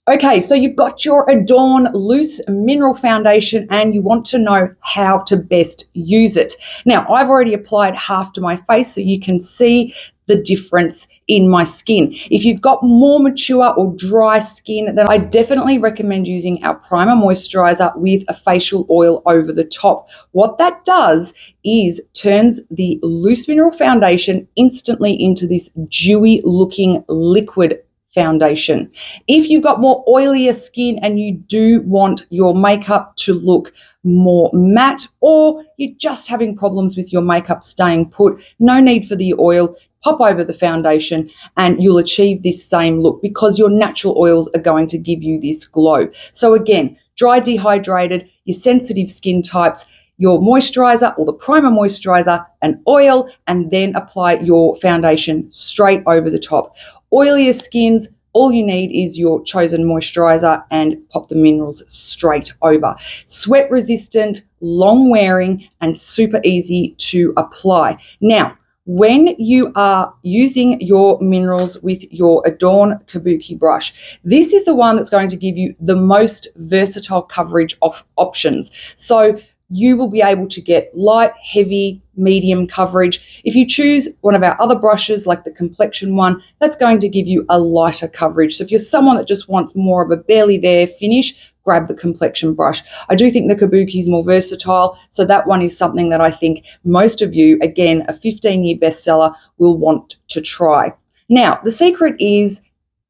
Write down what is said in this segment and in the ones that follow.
Okay, so you've got your Adorn Loose Mineral Foundation and you want to know how to best use it. Now, I've already applied half to my face so you can see the difference in my skin. If you've got more mature or dry skin, then I definitely recommend using our primer moisturizer with a facial oil over the top. What that does is turns the loose mineral foundation instantly into this dewy looking liquid foundation. If you've got more oilier skin and you do want your makeup to look more matte, or you're just having problems with your makeup staying put, no need for the oil. Pop over the foundation and you'll achieve this same look because your natural oils are going to give you this glow. So again, dry, dehydrated, your sensitive skin types, your moisturizer or the primer moisturizer, and oil, and then apply your foundation straight over the top. Oilier skins, all you need is your chosen moisturizer and pop the minerals straight over. Sweat resistant, long wearing, and super easy to apply. Now, when you are using your minerals with your Adorn Kabuki brush, this is the one that's going to give you the most versatile coverage options. So you will be able to get light, heavy, medium coverage. If you choose one of our other brushes, like the complexion one, that's going to give you a lighter coverage. So if you're someone that just wants more of a barely there finish, grab the complexion brush. I do think the Kabuki is more versatile, so that one is something that I think most of you, again, a 15-year bestseller, will want to try. Now, the secret is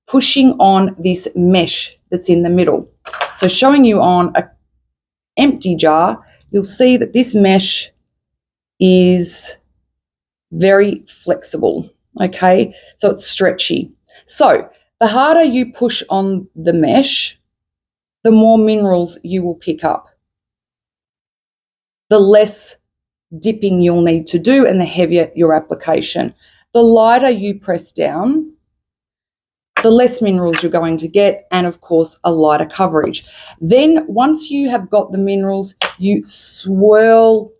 pushing on this mesh that's in the middle. So showing you on an empty jar, you'll see that this mesh is very flexible, okay? So it's stretchy. So the harder you push on the mesh, the more minerals you will pick up. The less dipping you'll need to do and the heavier your application. The lighter you press down, the less minerals you're going to get, and of course a lighter coverage. Then once you have got the minerals, you swirl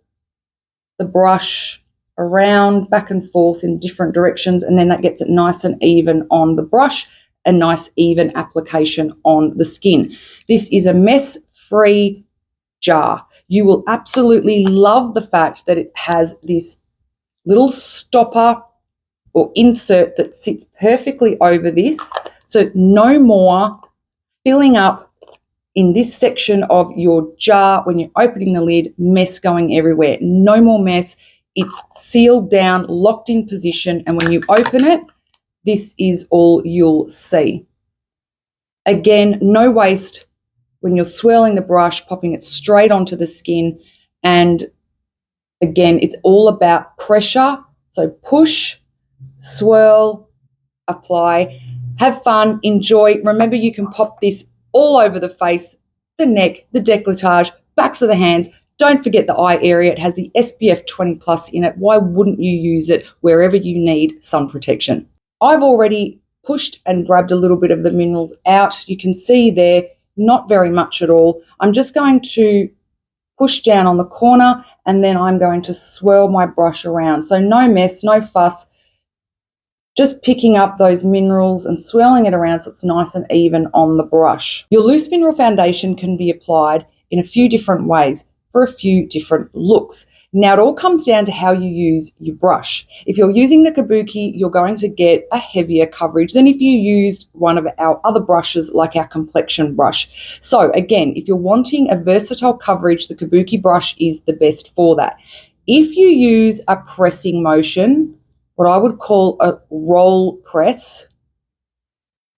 the brush around, back and forth in different directions, and then that gets it nice and even on the brush, a nice even application on the skin. This is a mess-free jar. You will absolutely love the fact that it has this little stopper or insert that sits perfectly over this, so no more filling up in this section of your jar when you're opening the lid, mess going everywhere. No more mess. It's sealed down, locked in position, and when you open it, this is all you'll see. Again, no waste when you're swirling the brush, popping it straight onto the skin. And again, it's all about pressure. So push, swirl, apply, have fun, enjoy. Remember, you can pop this all over the face, the neck, the décolletage, backs of the hands. Don't forget the eye area. It has the SPF 20 plus in it. Why wouldn't you use it wherever you need sun protection? I've already pushed and grabbed a little bit of the minerals out. You can see there, not very much at all. I'm just going to push down on the corner and then I'm going to swirl my brush around. So no mess, no fuss. Just picking up those minerals and swirling it around so it's nice and even on the brush. Your loose mineral foundation can be applied in a few different ways for a few different looks. Now, it all comes down to how you use your brush. If you're using the Kabuki, you're going to get a heavier coverage than if you used one of our other brushes like our complexion brush. So again, if you're wanting a versatile coverage, the Kabuki brush is the best for that. If you use a pressing motion, what I would call a roll press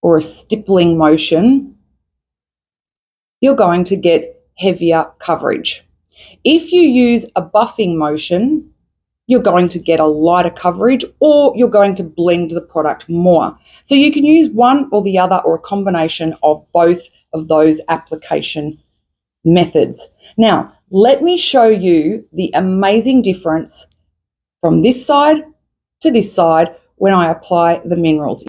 or a stippling motion, you're going to get heavier coverage. If you use a buffing motion, you're going to get a lighter coverage or you're going to blend the product more. So you can use one or the other or a combination of both of those application methods. Now, let me show you the amazing difference from this side to this side when I apply the minerals.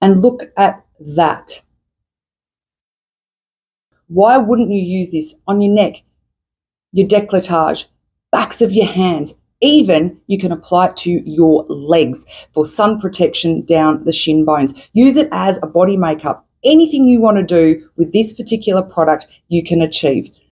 And look at that. Why wouldn't you use this on your neck, your décolletage, backs of your hands? Even you can apply it to your legs for sun protection down the shin bones. Use it as a body makeup. Anything you want to do with this particular product, you can achieve.